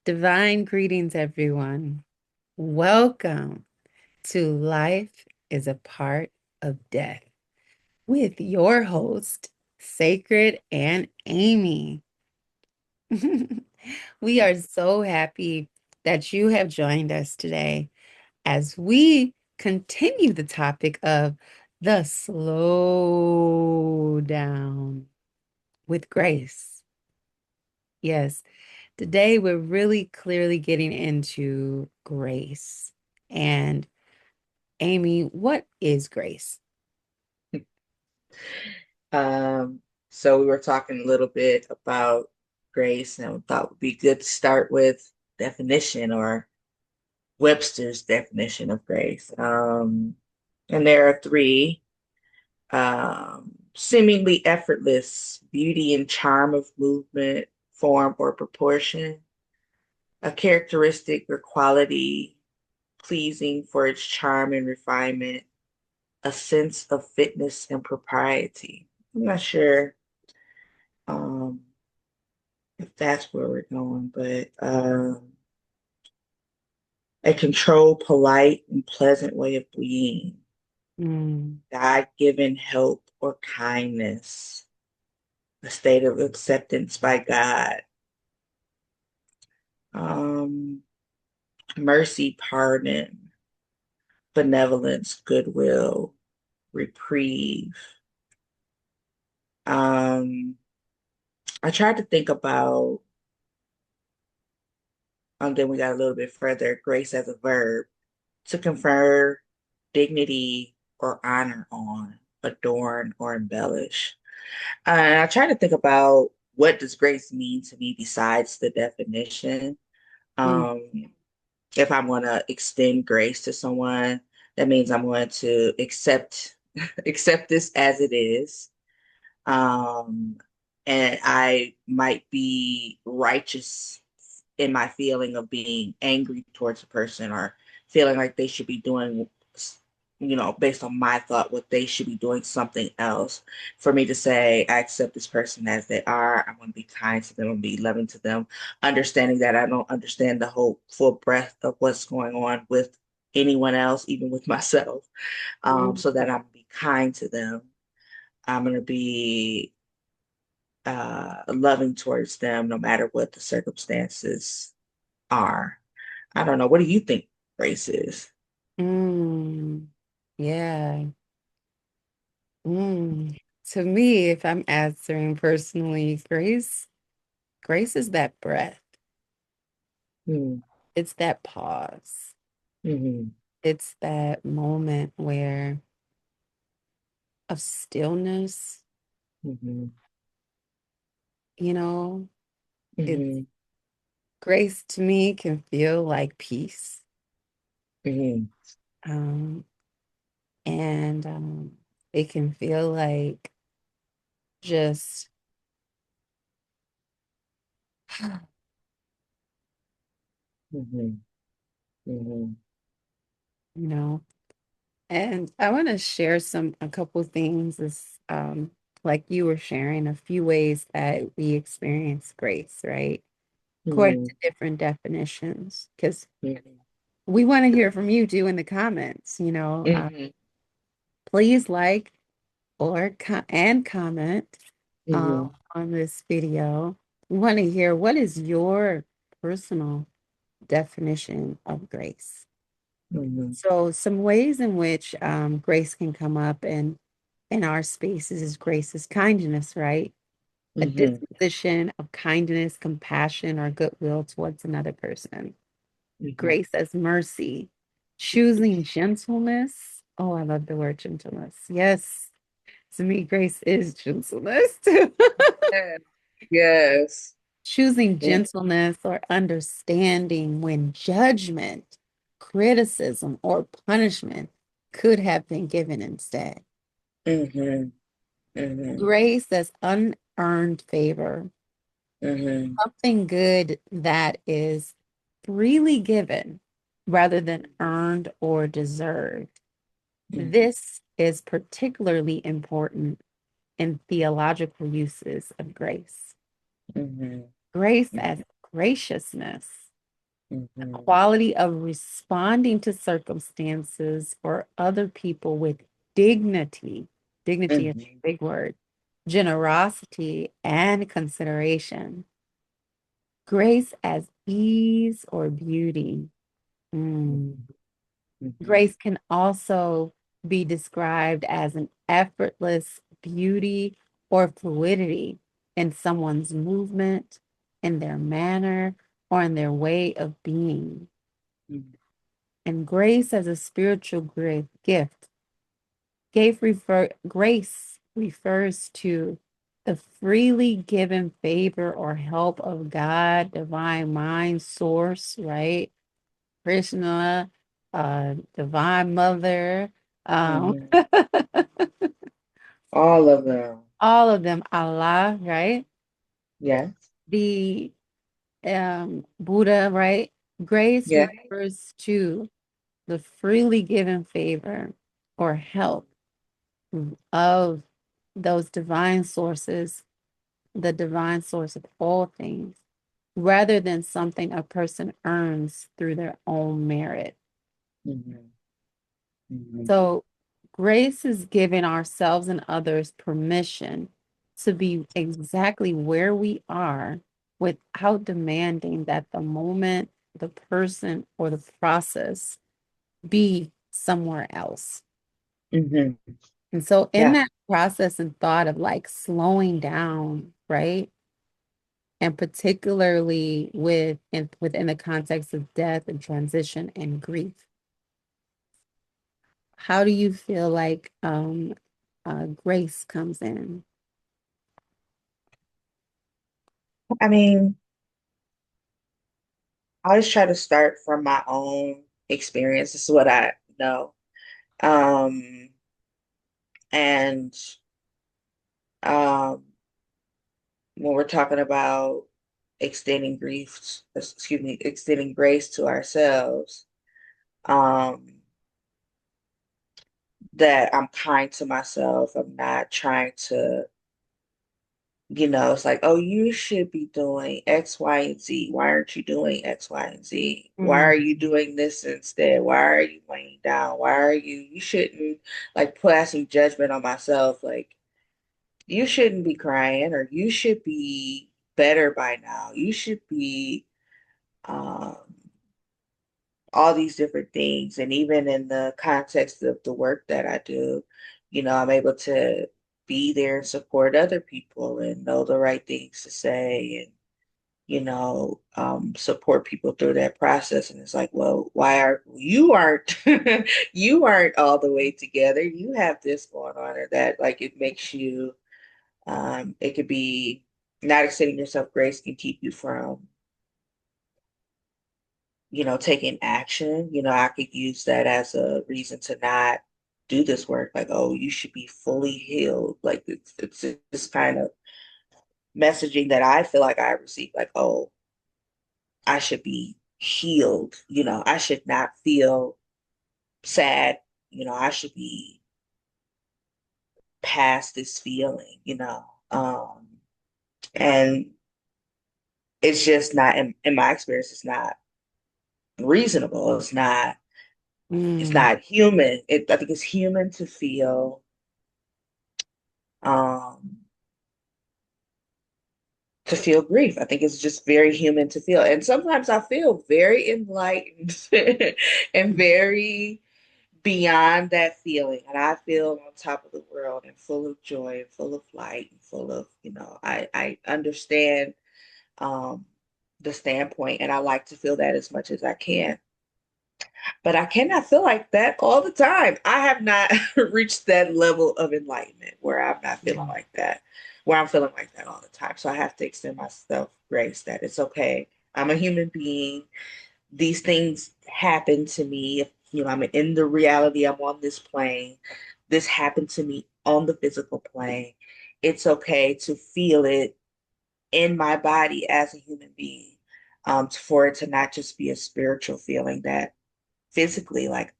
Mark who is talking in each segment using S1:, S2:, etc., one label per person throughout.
S1: Divine greetings, everyone. Welcome to Life is a Part of Death with your host, Sacred and Amy. We are so happy that you have joined us today as we continue the topic of the slow down with grace. Yes, today we're really clearly getting into grace. And Amy, what is grace?
S2: Um, so we were talking a little bit about grace and we thought it would be good to start with definition or Webster's definition of grace. And there are three seemingly effortless beauty and charm of movement, form, or proportion, a characteristic or quality pleasing for its charm and refinement, a sense of fitness and propriety. I'm not sure. Um, if that's where we're going, but a controlled, polite, and pleasant way of being,
S1: Mm,
S2: God-given help or kindness, a state of acceptance by God, um, mercy, pardon, benevolence, goodwill, reprieve. Um, I tried to think about, then we got a little bit further, grace as a verb, to confer dignity or honor on, adorn or embellish. And I try to think about what does grace mean to me besides the definition.
S1: mm,
S2: Um, if I'm going to extend grace to someone, that means I'm going to accept accept this as it is. Um, and I might be righteous in my feeling of being angry towards a person or feeling like they should be doing, based on my thought, what they should be doing something else. For me to say, I accept this person as they are, I'm going to be kind to them and be loving to them, understanding that I don't understand the whole full breadth of what's going on with anyone else, even with myself,
S1: mm,
S2: so that I'm going to be kind to them. I'm going to be loving towards them no matter what the circumstances are. I don't know. What do you think grace is?
S1: mm. Yeah. Mm. To me, if I'm answering personally, grace is that breath.
S2: Mm,
S1: It's that pause.
S2: mhm,
S1: It's that moment where of stillness,
S2: mhm,
S1: you know, it's
S2: mhm,
S1: grace to me can feel like peace.
S2: mhm,
S1: Um, and it can feel like just,
S2: mhm, mhm,
S1: you know, and I want to share a couple things like you were sharing a few ways that we experience grace, right? According
S2: mhm,
S1: to different definitions, because
S2: mhm,
S1: we want to hear from you too in the comments,
S2: mhm,
S1: please like or comment uh,
S2: mhm,
S1: on this video. We want to hear what is your personal definition of grace.
S2: mhm,
S1: So, some ways in which grace can come up in our spaces is grace is kindness, right? A
S2: mhm,
S1: disposition of kindness, compassion, or goodwill towards another person.
S2: mhm,
S1: Grace as mercy, choosing gentleness. Oh, I love the word gentleness. Yes, to me, grace is gentleness too.
S2: Yes. Yes.
S1: Choosing
S2: Mhm,
S1: gentleness or understanding when judgment, criticism, or punishment could have been given instead.
S2: mhm, mhm,
S1: Grace as unearned favor,
S2: mhm,
S1: something good that is freely given rather than earned or deserved.
S2: mhm,
S1: This is particularly important in theological uses of grace.
S2: mhm,
S1: Grace
S2: mhm,
S1: as graciousness. The
S2: Mhm.
S1: quality of responding to circumstances or other people with dignity. Dignity is
S2: Mhm.
S1: a big word. Generosity and consideration. Grace as ease or beauty. Mm.
S2: Mhm. Mhm.
S1: Grace can also be described as an effortless beauty or fluidity in someone's movement, in their manner, or in their way of being.
S2: Mhm.
S1: And grace as a spiritual gift. Grace refers to the freely given favor or help of God, divine mind, source, right? Krishna, divine mother,
S2: Mhm. All of them.
S1: all of them, Allah, right?
S2: Yes.
S1: The Buddha, right? Grace
S2: Yeah.
S1: refers to the freely given favor or help of those divine sources, the divine source of all things, rather than something a person earns through their own merit.
S2: Mhm. Mhm.
S1: So, grace is giving ourselves and others permission to be exactly where we are without demanding that the moment, the person, or the process be somewhere else.
S2: Mhm.
S1: And so, in
S2: Yeah.
S1: that process and thought of like slowing down, right? And particularly within the context of death and transition and grief, how do you feel like grace comes in?
S2: I mean, I always try to start from my own experience. This is what I know. Um, and um, when we're talking about extending extending grace to ourselves, um, that I'm kind to myself. I'm not trying to, it's like, oh, you should be doing X, Y, and Z. Why aren't you doing X, Y, and Z? Why
S1: Mm,
S2: are you doing this instead? Why are you laying down? You shouldn't like passing judgment on myself. Like, you shouldn't be crying, or you should be better by now. You should be, um, all these different things. And even in the context of the work that I do, I'm able to be there and support other people and know the right things to say and, support people through that process. And it's like, well, why are you aren't you aren't all the way together. You have this going on or that. Like it makes you it could be not extending yourself grace can keep you from taking action. I could use that as a reason to not do this work. Like, oh, you should be fully healed. Like it's this kind of messaging that I feel like I receive. Like, oh, I should be healed. I should not feel sad. I should be past this feeling. And it's just not in my experience, it's not reasonable. It's
S1: mm,
S2: not human. I think it's human to um feel grief. I think it's just very human to feel. And sometimes I feel very enlightened and very beyond that feeling. And I feel on top of the world and full of joy and full of light and full of, I understand um the standpoint and I like to feel that as much as I can. But I cannot feel like that all the time. I have not reached that level of enlightenment where I'm not feeling
S1: mm,
S2: like that, where I'm feeling like that all the time. So I have to extend myself grace that it's okay. I'm a human being. These things happen to me. I'm in the reality, I'm on this plane. This happened to me on the physical plane. It's okay to feel it in my body as a human being, for it to not just be a spiritual feeling that physically, like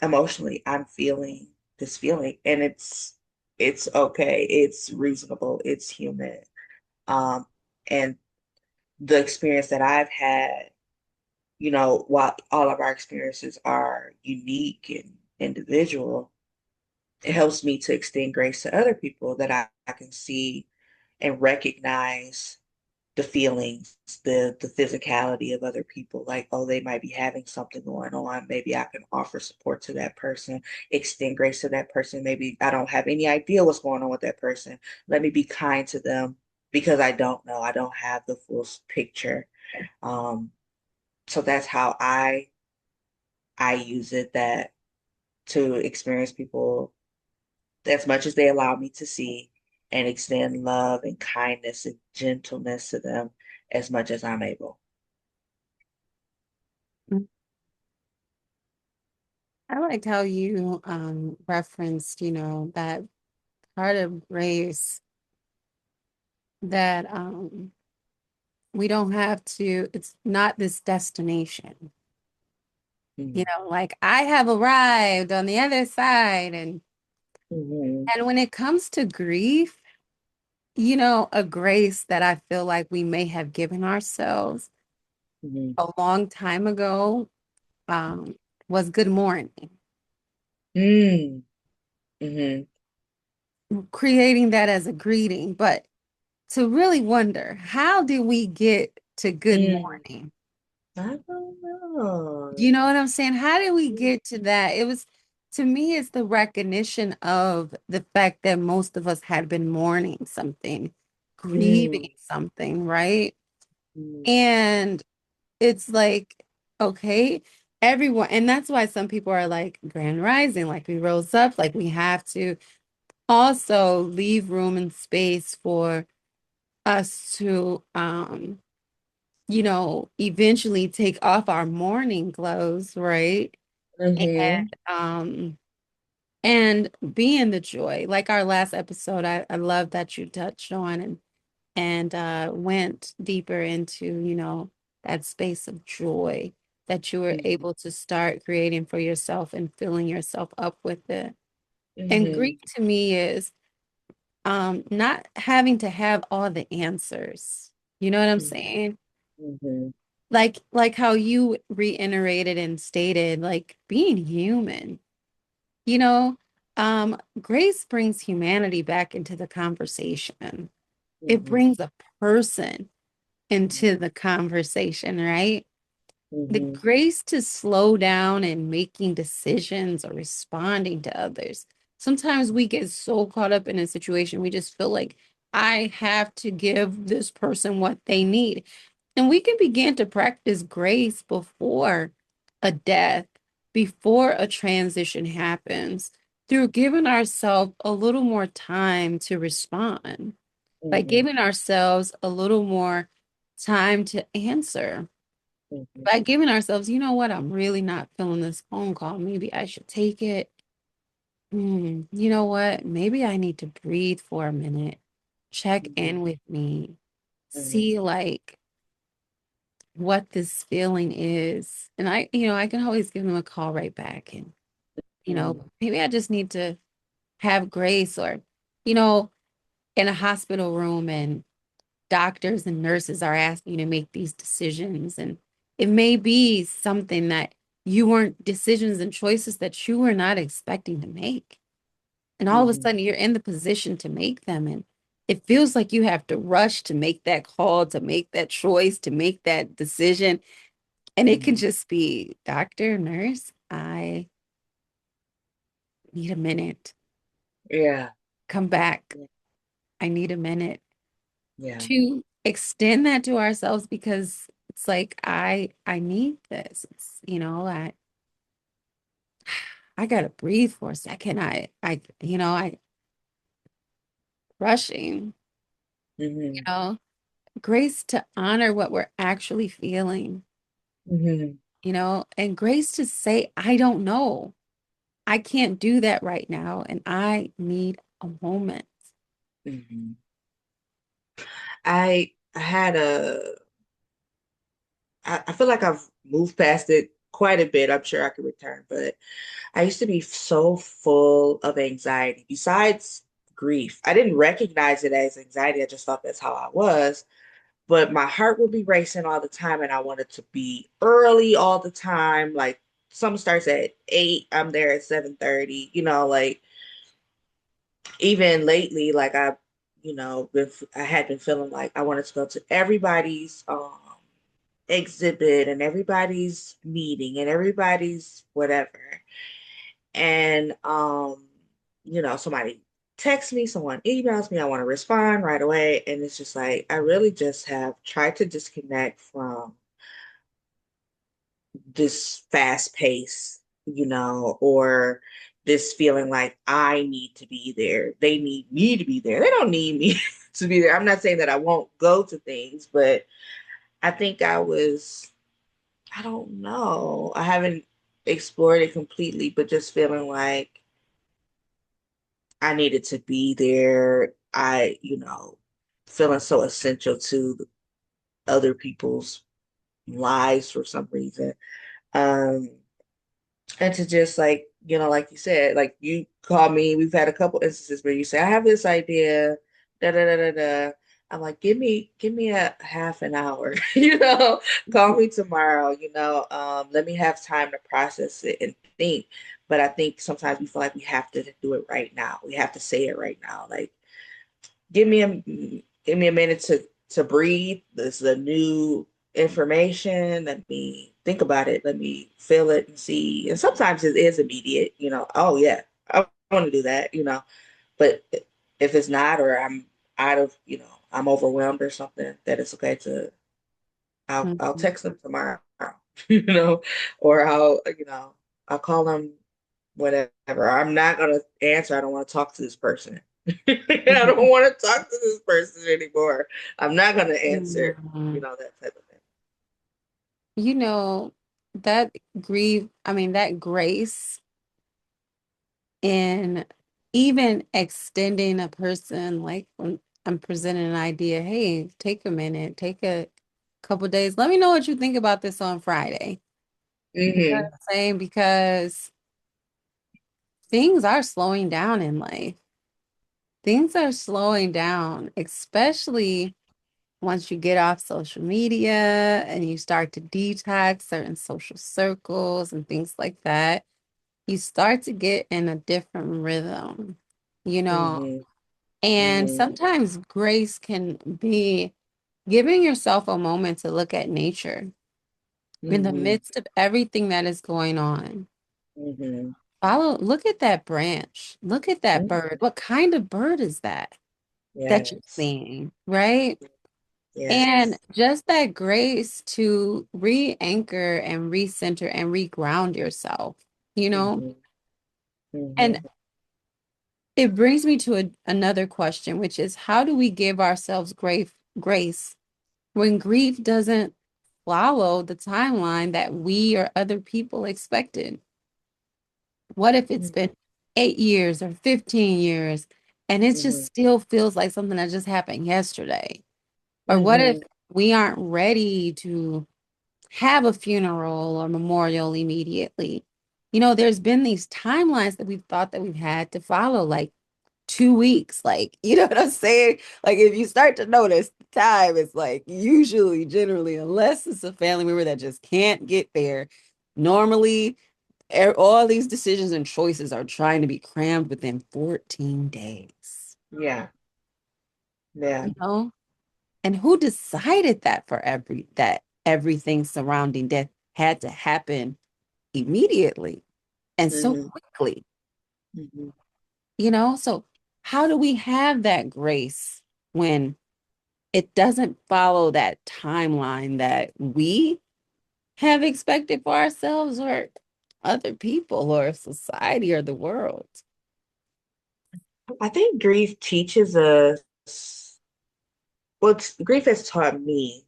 S2: emotionally, I'm feeling this feeling and it's okay. It's reasonable. It's human. Um, and the experience that I've had, while all of our experiences are unique and individual, it helps me to extend grace to other people that I can see and recognize the feelings, the physicality of other people. Like, oh, they might be having something going on. Maybe I can offer support to that person, extend grace to that person. Maybe I don't have any idea what's going on with that person. Let me be kind to them because I don't know. I don't have the full picture. Um, so that's how I use it, that to experience people as much as they allow me to see, and extend love and kindness and gentleness to them as much as I'm able.
S1: I liked how you referenced, that part of grace that we don't have to, it's not this destination.
S2: Mhm.
S1: Like I have arrived on the other side
S2: Mhm.
S1: and when it comes to grief, a grace that I feel like we may have given ourselves
S2: Mhm.
S1: a long time ago um was good morning.
S2: Mm. Mhm.
S1: Creating that as a greeting, but to really wonder, how did we get to good
S2: Mm.
S1: morning?
S2: I don't know.
S1: You know what I'm saying? How did we get to that? It was, to me, it's the recognition of the fact that most of us had been mourning something, grieving
S2: Mm.
S1: something, right?
S2: Mm.
S1: And it's like, okay, everyone, and that's why some people are like grand rising, like we rose up, like we have to also leave room and space for us to eventually take off our mourning clothes, right? And
S2: Mhm.
S1: and be in the joy. Like our last episode, I love that you touched on and went deeper into, that space of joy that you were
S2: Mhm.
S1: able to start creating for yourself and filling yourself up with it. And grief
S2: Mhm.
S1: to me is not having to have all the answers. You know what I'm
S2: Mhm.
S1: saying?
S2: Mhm.
S1: Like how you reiterated and stated, like being human, you know, grace brings humanity back into the conversation. It
S2: Mhm.
S1: brings a person into the conversation, right? The
S2: Mhm.
S1: grace to slow down and making decisions or responding to others. Sometimes we get so caught up in a situation, we just feel like I have to give this person what they need. And we can begin to practice grace before a death, before a transition happens, through giving ourselves a little more time to respond, by
S2: Mhm.
S1: giving ourselves a little more time to answer,
S2: Mhm.
S1: by giving ourselves, you know what, I'm really not feeling this phone call. Maybe I should take it. You know what? Maybe I need to breathe for a minute, check
S2: Mhm.
S1: in with me,
S2: Mhm.
S1: see like what this feeling is. And I can always give them a call right back. And,
S2: Mhm.
S1: maybe I just need to have grace or, you know, in a hospital room and doctors and nurses are asking you to make these decisions. And it may be something that you weren't decisions and choices that you were not expecting to make. And all of a
S2: Mhm.
S1: sudden you're in the position to make them. And it feels like you have to rush to make that call, to make that choice, to make that decision. And it can
S2: Mhm.
S1: just be, doctor, nurse, I need a minute.
S2: Yeah.
S1: Come back.
S2: Yeah.
S1: I need a minute
S2: Yeah.
S1: to extend that to ourselves because it's like I need this. It's I gotta breathe for a second. I rushing, you
S2: Mhm.
S1: know, grace to honor what we're actually feeling,
S2: Mhm.
S1: and grace to say, I don't know. I can't do that right now, and I need a moment.
S2: Mhm. I had I feel like I've moved past it quite a bit. I'm sure I could return, but I used to be so full of anxiety. Besides grief, I didn't recognize it as anxiety. I just thought that's how I was. but my heart would be racing all the time, and I wanted to be early all the time. Like some starts at 8, I'm there at 7:30. Like even lately, like I had been feeling like I wanted to go to everybody's exhibit and everybody's meeting and everybody's whatever. And somebody texts me, someone emails me, I want to respond right away. And it's just like I really just have tried to disconnect from this fast pace, or this feeling like I need to be there. They need me to be there. They don't need me to be there. I'm not saying that I won't go to things, but I think I don't know. I haven't explored it completely, but just feeling like I needed to be there. Feeling so essential to other people's lives for some reason. Um, and to just like you said, like you call me, we've had a couple instances where you say, I have this idea, da da da da da. I'm like, give me a half an hour, call me tomorrow, let me have time to process it and think. But I think sometimes we feel like we have to do it right now. We have to say it right now. Like, give me a minute to breathe. This is a new information. Let me think about it. Let me feel it and see. And sometimes it is immediate, oh yeah, I want to do that, but if it's not, or I'm out of, I'm overwhelmed or something, that it's okay to I'll
S1: Mhm.
S2: text them tomorrow, you know, or I'll call them whatever. I'm not gonna answer. I don't want to talk to this person. I don't want to talk to this person anymore. I'm not gonna answer,
S1: Mhm.
S2: that type of thing.
S1: You know, that that grace in even extending a person, like when I'm presenting an idea, hey, take a minute, take a couple days. Let me know what you think about this on Friday. You know what
S2: Hmm.
S1: I'm saying? Because things are slowing down in life. Things are slowing down, especially once you get off social media and you start to detox certain social circles and things like that. You start to get in a different rhythm, you know.
S2: Hmm.
S1: And
S2: Hmm.
S1: sometimes grace can be giving yourself a moment to look at nature in the
S2: Hmm.
S1: midst of everything that is going on.
S2: Hmm.
S1: Look at that branch. Look at that
S2: Hmm.
S1: bird. What kind of bird is that you're
S2: Yes.
S1: seeing, right? And
S2: Yes.
S1: just that grace to re-anchor and recenter and reground yourself, you know?
S2: Hmm.
S1: And
S2: Hmm.
S1: it brings me to another question, which is how do we give ourselves grace when grief doesn't follow the timeline that we or other people expected? What if it's been 8 years or 15 years and it just
S2: Hmm.
S1: still feels like something that just happened yesterday? Or what if
S2: Hmm.
S1: we aren't ready to have a funeral or memorial immediately? There's been these timelines that we've thought that we've had to follow, like 2 weeks. Like, you know what I'm saying? Like, if you start to notice the time, it's like usually, generally, unless it's a family member that just can't get there, normally all these decisions and choices are trying to be crammed within 14 days,
S2: Yeah. Yeah.
S1: you know? And who decided that that everything surrounding death had to happen immediately and so
S2: Hmm.
S1: quickly,
S2: Hmm.
S1: So how do we have that grace when it doesn't follow that timeline that we have expected for ourselves or other people or society or the world?
S2: I think grief teaches us, grief has taught me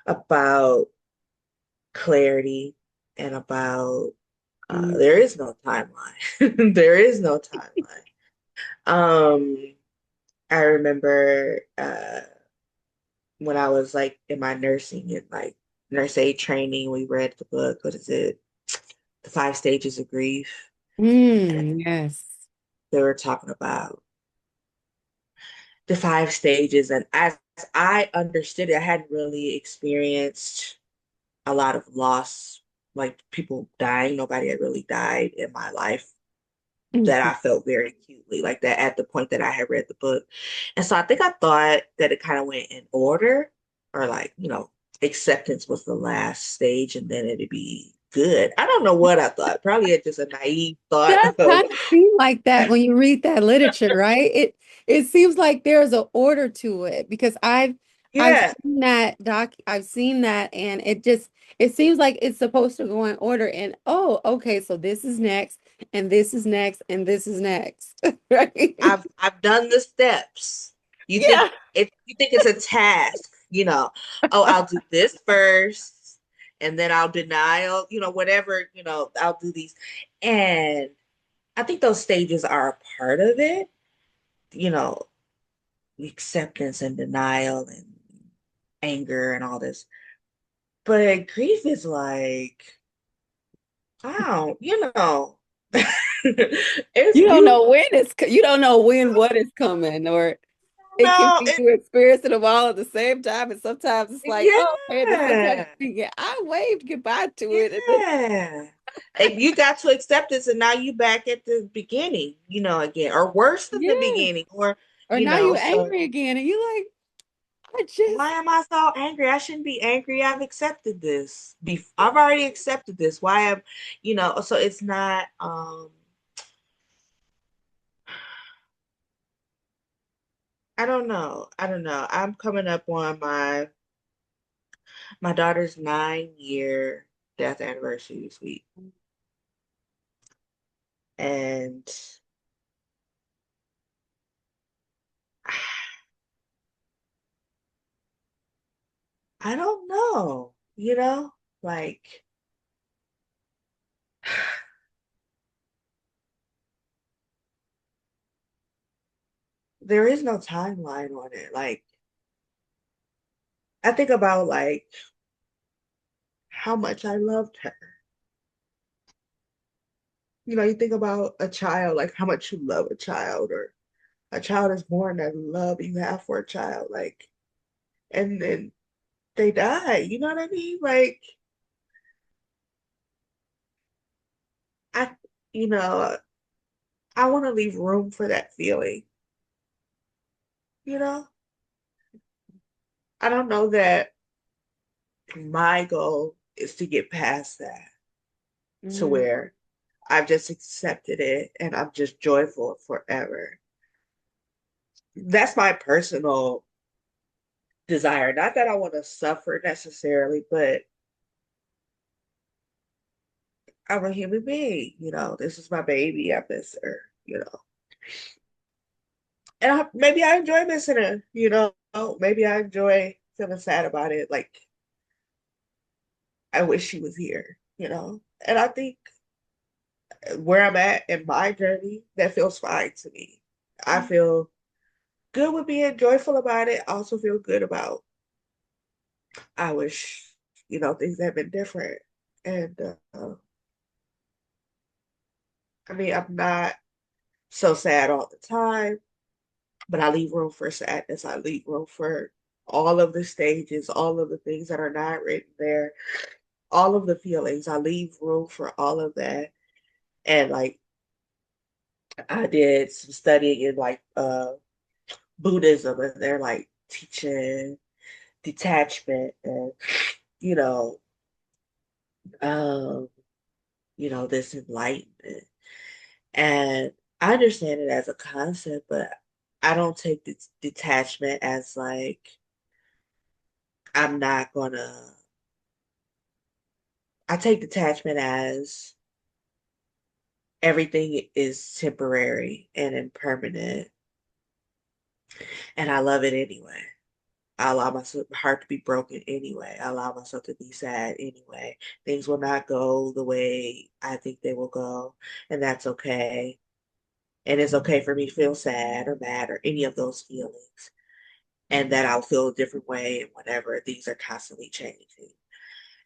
S2: about clarity and about
S1: Mm.
S2: there is no timeline. There is no timeline. I remember when I was like in my nursing and like nurse aid training, we read the book, what is it? The Five Stages of Grief. And
S1: Yes.
S2: they were talking about the five stages. And as I understood it, I hadn't really experienced a lot of loss, like people dying. Nobody had really died in my life that
S1: Mhm.
S2: I felt very acutely like that at the point that I had read the book. And so I think I thought that it kind of went in order, or like, acceptance was the last stage and then it'd be good. I don't know what I thought. Probably it's just a naive thought
S1: Does
S2: of,
S1: kind of seem like that when you read that literature, right? It seems like there's an order to it because I've
S2: yeah,
S1: seen that I've seen that and it seems like it's supposed to go in order and oh, okay, so this is next and this is next and this is next, right?
S2: I've done the steps.
S1: Yeah.
S2: You think it's a task, oh, I'll do this first and then I'll denial, whatever, I'll do these. And I think those stages are a part of it, you know, acceptance and denial and anger and all this. But grief is like, wow, it's
S1: You don't
S2: you
S1: know when you don't know when what is coming or it can
S2: know,
S1: be you experiencing them all at the same time, and sometimes it's like, oh, okay, and then sometimes
S2: yeah,
S1: yeah, I waved goodbye to it, and then
S2: yeah. And you got to acceptance and now you back at the beginning, again, or worse than the
S1: yeah,
S2: beginning, or,
S1: or now you're
S2: so
S1: angry again, and you're like, I just
S2: why am I so angry? I shouldn't be angry. I've accepted this. I've already accepted this. Why am, so it's not I don't know. I don't know. I'm coming up on my daughter's 9-year death anniversary this week. And I don't know, like there is no timeline on it. Like I think about like how much I loved her. You think about a child, like how much you love a child, or a child is born, that love you have for a child, like, and then they die. You know what I mean? Like, I, you know, I want to leave room for that feeling. You know, I don't know that my goal is to get past that to
S1: mm,
S2: where I've just accepted it and I'm just joyful forever. That's my personal desire. Not that I want to suffer necessarily, but I'm a human being. This is my baby. I miss her. And maybe I enjoy missing her. Maybe I enjoy feeling sad about it. Like, I wish she was here. And I think where I'm at in my journey, that feels fine to me. I feel good with being joyful about it. I also feel good about, I wish, things had been different. And I mean, I'm not so sad all the time, but I leave room for sadness. I leave room for all of the stages, all of the things that are not written there, all of the feelings. I leave room for all of that. And like, I did some studying in like Buddhism, and they're like teaching detachment and you know um this enlightenment, and I understand it as a concept, but I don't take this detachment as like I'm not gonna I take detachment as everything is temporary and impermanent, and I love it anyway. I allow myself heart to be broken anyway. I allow myself to be sad anyway. Things will not go the way I think they will go, and that's okay. And it's okay for me to feel sad or mad or any of those feelings, and that I'll feel a different way and whatever. Things are constantly changing.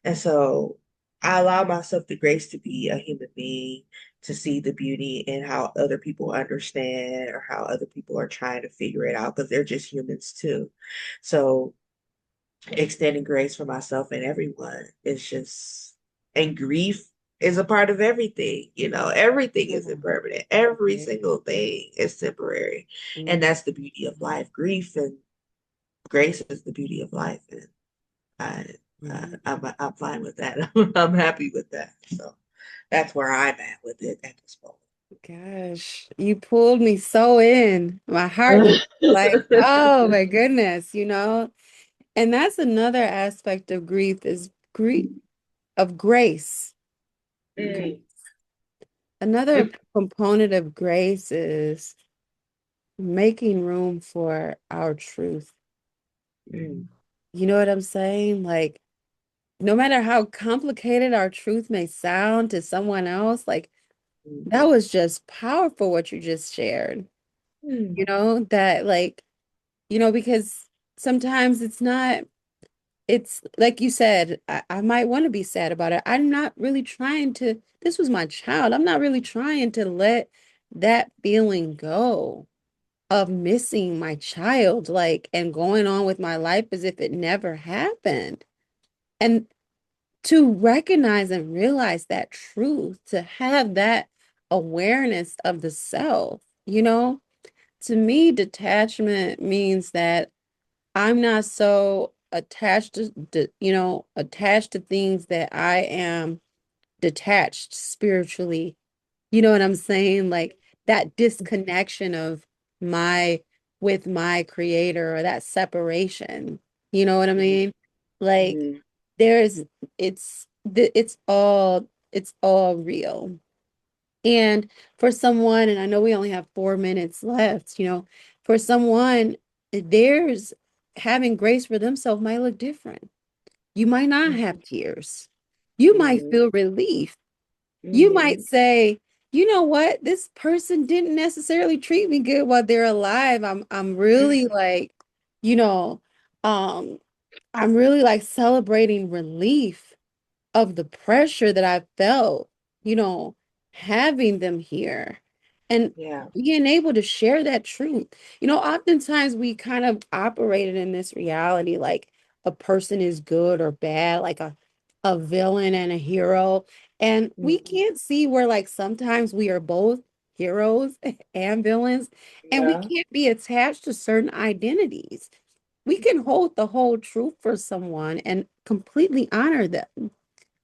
S2: And so I allow myself the grace to be a human being to see the beauty in how other people understand or how other people are trying to figure it out because they're just humans too. So extending grace for myself and everyone is just, and grief is a part of everything. Everything is
S1: Yeah.
S2: impermanent. Every
S1: Right.
S2: single thing is temporary. And
S1: Mhm.
S2: that's the beauty of life. Grief and grace is the beauty of life. And I,
S1: Mhm.
S2: I'm fine with that. I'm happy with that. So that's where I'm at with it at this
S1: Gosh, you pulled me so in. My heart just like,
S2: moment.
S1: oh my goodness, you know? And that's another aspect of grief is grief of grace.
S2: Mm,
S1: Another component of grace is making room for our truth.
S2: mm,
S1: You know what I'm saying? Like, no matter how complicated our truth may sound to someone else, like, that
S2: mm,
S1: was just powerful what you just shared.
S2: mm,
S1: You know, that like, because sometimes it's like you said, I might want to be sad about it. I'm not really trying to, this was my child. I'm not really trying to let that feeling go of missing my child, like, and going on with my life as if it never happened. And to recognize and realize that truth, to have that awareness of the self, to me, detachment means that I'm not so attached attached to things that I am detached spiritually. You know what I'm saying? Like that disconnection of my with my creator or that separation. You know what I
S2: mm,
S1: mean? Like
S2: mm,
S1: there's it's all real. And for someone, and I know we only have 4 minutes left, for someone, there's having grace for themselves might look different. You might not have tears. You might
S2: mm,
S1: feel relief. You might
S2: mm,
S1: say, you know what? This person didn't necessarily treat me good while they're alive. I'm really
S2: mm,
S1: like, you know, um, I'm really like celebrating relief of the pressure that I felt, you know, having them here and
S2: yeah.
S1: being able to share that truth. Oftentimes we kind of operated in this reality like a person is good or bad, like a villain and a hero. And we
S2: Mm,
S1: can't see where like sometimes we are both heroes and villains, and we
S2: yeah.
S1: can't be attached to certain identities. We can hold the whole truth for someone and completely honor them.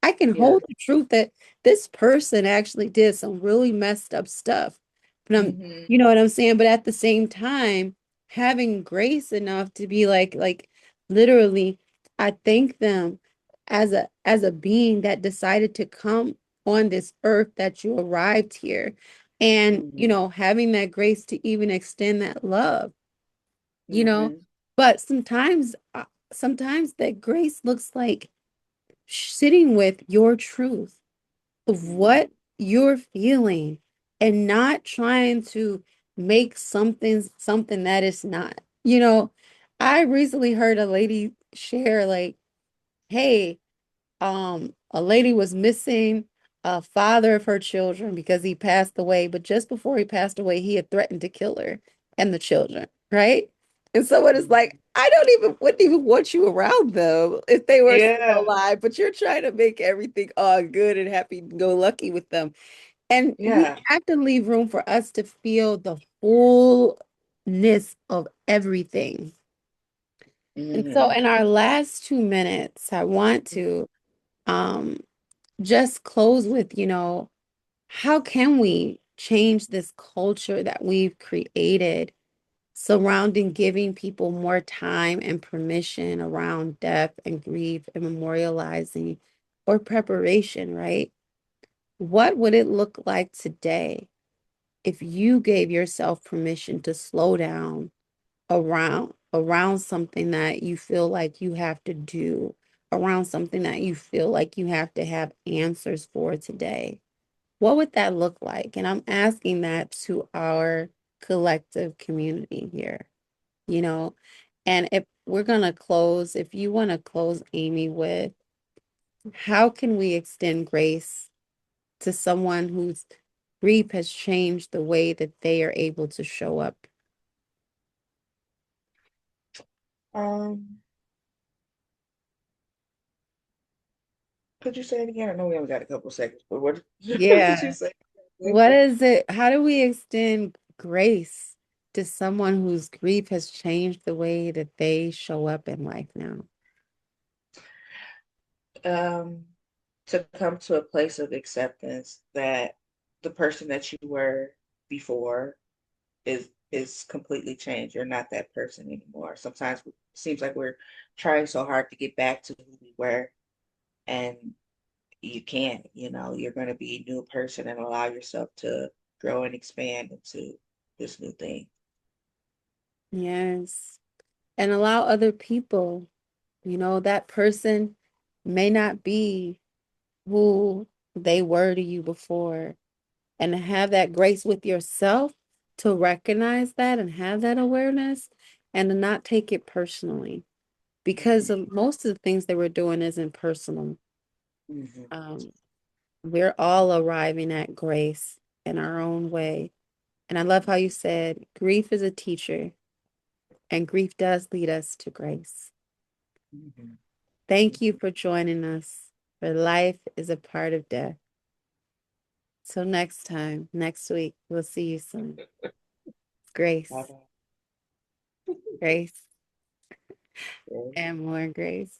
S1: I can
S2: Yeah.
S1: hold the truth that this person actually did some really messed up stuff. But
S2: Hmm.
S1: you know what I'm saying? But at the same time, having grace enough to be like literally, I thank them as a being that decided to come on this earth that you arrived here. And,
S2: Hmm.
S1: having that grace to even extend that love, you know.
S2: Hmm.
S1: But sometimes that grace looks like sitting with your truth of
S2: Hmm.
S1: what you're feeling and not trying to make something that is not. I recently heard a lady share like, hey, a lady was missing a father of her children because he passed away, but just before he passed away, he had threatened to kill her and the children, right? And someone is like, I don't even wouldn't even want you around them if they were still
S2: Yeah.
S1: alive, but you're trying to make everything all good and happy go lucky with them. And we
S2: Yeah.
S1: have to leave room for us to feel the fullness of everything. And so
S2: Hmm.
S1: in our last 2 minutes, I want to um just close with, how can we change this culture that we've created surrounding giving people more time and permission around death and grief and memorializing or preparation, right? What would it look like today if you gave yourself permission to slow down around something that you feel like you have to do, around something that you feel like you have to have answers for today? What would that look like? And I'm asking that to our collective community here, you know. And if we're going to close, if you want to close, Amy, with how can we extend grace to someone who's grief has changed the way that they are able to show up.
S2: Um, could you say it again? I know we only got a couple seconds, but what, what did you
S1: Yeah.
S2: say?
S1: What is it? How do we extend grace to someone whose grief has changed the way that they show up in life now?
S2: Um, to come to a place of acceptance that the person that you were before is completely changed. You're not that person anymore. Sometimes it seems like we're trying so hard to get back to who we were, and you can't. You're going to be a new person and allow yourself to grow and expand into this new thing.
S1: Yes. And allow other people, that person may not be who they were to you before. And to have that grace with yourself to recognize that and have that awareness and to not take it personally. Because
S2: Mhm,
S1: of most of the things that we're doing isn't personal.
S2: mhm,
S1: Um, we're all arriving at grace in our own way. And I love how you said grief is a teacher, and grief does lead us to grace.
S2: mhm.
S1: Thank you for joining us, for life is a part of death. So next time, next week, we'll see you soon. Grace,
S2: Bye-bye.
S1: grace,
S2: Yes.
S1: and more grace.